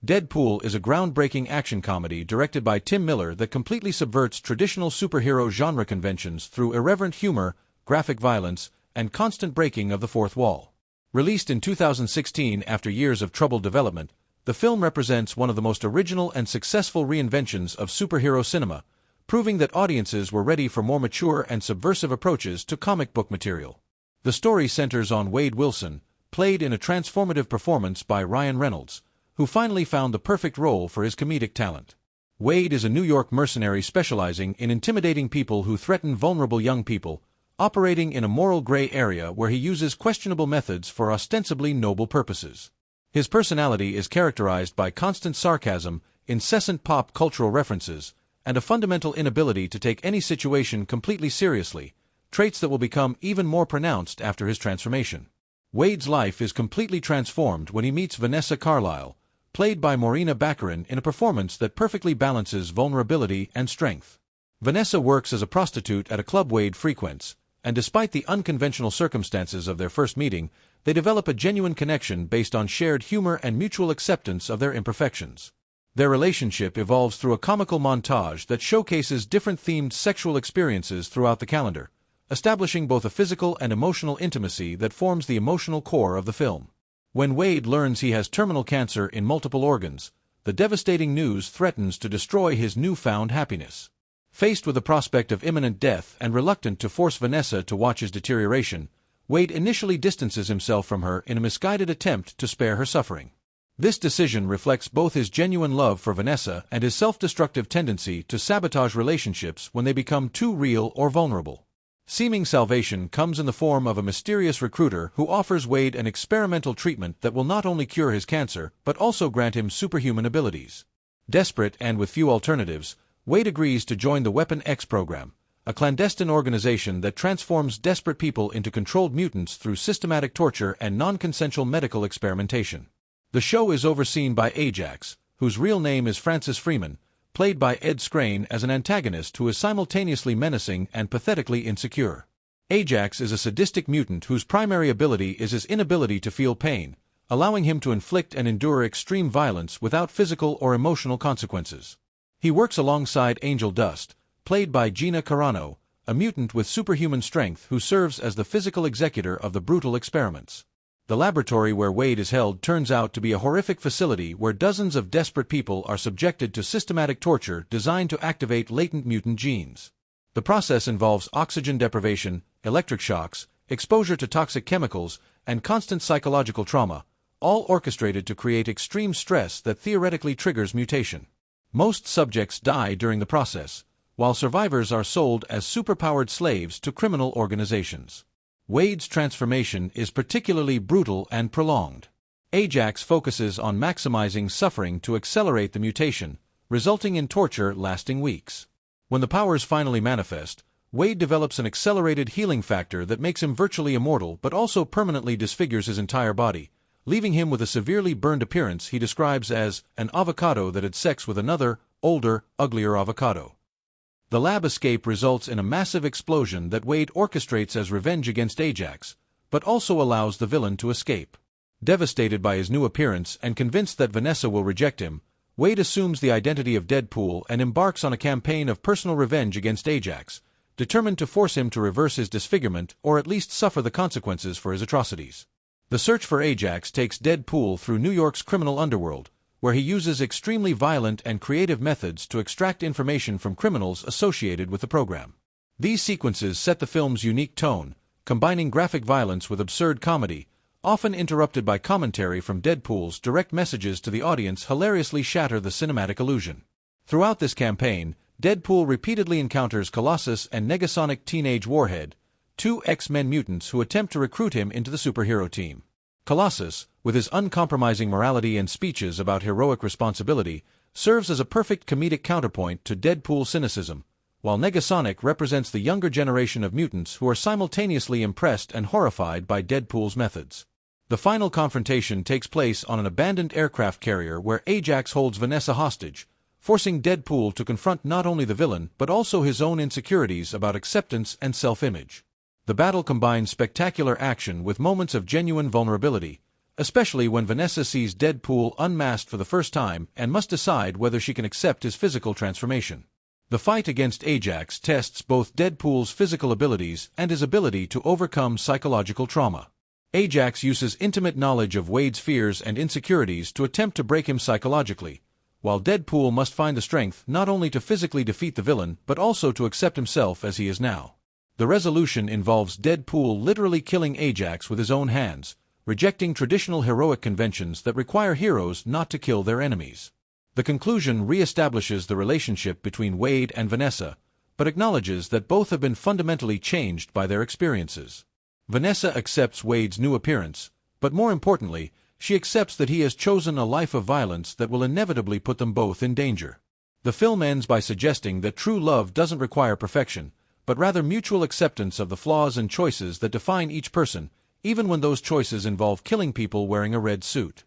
Deadpool is a groundbreaking action comedy directed by Tim Miller that completely subverts traditional superhero genre conventions through irreverent humor, graphic violence, and constant breaking of the fourth wall. Released in 2016 after years of troubled development, the film represents one of the most original and successful reinventions of superhero cinema, proving that audiences were ready for more mature and subversive approaches to comic book material. The story centers on Wade Wilson, played in a transformative performance by Ryan Reynolds, who finally found the perfect role for his comedic talent. Wade is a New York mercenary specializing in intimidating people who threaten vulnerable young people, operating in a moral gray area where he uses questionable methods for ostensibly noble purposes. His personality is characterized by constant sarcasm, incessant pop cultural references, and a fundamental inability to take any situation completely seriously, traits that will become even more pronounced after his transformation. Wade's life is completely transformed when he meets Vanessa Carlyle, played by Morena Baccarin, in a performance that perfectly balances vulnerability and strength. Vanessa works as a prostitute at a club Wade frequents, and despite the unconventional circumstances of their first meeting, they develop a genuine connection based on shared humor and mutual acceptance of their imperfections. Their relationship evolves through a comical montage that showcases different themed sexual experiences throughout the calendar, establishing both a physical and emotional intimacy that forms the emotional core of the film. When Wade learns he has terminal cancer in multiple organs, the devastating news threatens to destroy his newfound happiness. Faced with the prospect of imminent death and reluctant to force Vanessa to watch his deterioration, Wade initially distances himself from her in a misguided attempt to spare her suffering. This decision reflects both his genuine love for Vanessa and his self-destructive tendency to sabotage relationships when they become too real or vulnerable. Seeming salvation comes in the form of a mysterious recruiter who offers Wade an experimental treatment that will not only cure his cancer but also grant him superhuman abilities. Desperate and with few alternatives, Wade agrees to join the Weapon X program, a clandestine organization that transforms desperate people into controlled mutants through systematic torture and non-consensual medical experimentation. The show is overseen by Ajax, whose real name is Francis Freeman, played by Ed Skrein, as an antagonist who is simultaneously menacing and pathetically insecure. Ajax is a sadistic mutant whose primary ability is his inability to feel pain, allowing him to inflict and endure extreme violence without physical or emotional consequences. He works alongside Angel Dust, played by Gina Carano, a mutant with superhuman strength who serves as the physical executor of the brutal experiments. The laboratory where Wade is held turns out to be a horrific facility where dozens of desperate people are subjected to systematic torture designed to activate latent mutant genes. The process involves oxygen deprivation, electric shocks, exposure to toxic chemicals, and constant psychological trauma, all orchestrated to create extreme stress that theoretically triggers mutation. Most subjects die during the process, while survivors are sold as superpowered slaves to criminal organizations. Wade's transformation is particularly brutal and prolonged. Ajax focuses on maximizing suffering to accelerate the mutation, resulting in torture lasting weeks. When the powers finally manifest, Wade develops an accelerated healing factor that makes him virtually immortal but also permanently disfigures his entire body, leaving him with a severely burned appearance he describes as an avocado that had sex with another, older, uglier avocado. The lab escape results in a massive explosion that Wade orchestrates as revenge against Ajax, but also allows the villain to escape. Devastated by his new appearance and convinced that Vanessa will reject him, Wade assumes the identity of Deadpool and embarks on a campaign of personal revenge against Ajax, determined to force him to reverse his disfigurement or at least suffer the consequences for his atrocities. The search for Ajax takes Deadpool through New York's criminal underworld, where he uses extremely violent and creative methods to extract information from criminals associated with the program. These sequences set the film's unique tone, combining graphic violence with absurd comedy, often interrupted by commentary from Deadpool's direct messages to the audience hilariously shatter the cinematic illusion. Throughout this campaign, Deadpool repeatedly encounters Colossus and Negasonic Teenage Warhead, two X-Men mutants who attempt to recruit him into the superhero team. Colossus, with his uncompromising morality and speeches about heroic responsibility, serves as a perfect comedic counterpoint to Deadpool's cynicism, while Negasonic represents the younger generation of mutants who are simultaneously impressed and horrified by Deadpool's methods. The final confrontation takes place on an abandoned aircraft carrier where Ajax holds Vanessa hostage, forcing Deadpool to confront not only the villain but also his own insecurities about acceptance and self-image. The battle combines spectacular action with moments of genuine vulnerability, especially when Vanessa sees Deadpool unmasked for the first time and must decide whether she can accept his physical transformation. The fight against Ajax tests both Deadpool's physical abilities and his ability to overcome psychological trauma. Ajax uses intimate knowledge of Wade's fears and insecurities to attempt to break him psychologically, while Deadpool must find the strength not only to physically defeat the villain but also to accept himself as he is now. The resolution involves Deadpool literally killing Ajax with his own hands, rejecting traditional heroic conventions that require heroes not to kill their enemies. The conclusion re-establishes the relationship between Wade and Vanessa, but acknowledges that both have been fundamentally changed by their experiences. Vanessa accepts Wade's new appearance, but more importantly, she accepts that he has chosen a life of violence that will inevitably put them both in danger. The film ends by suggesting that true love doesn't require perfection, but rather mutual acceptance of the flaws and choices that define each person, even when those choices involve killing people wearing a red suit.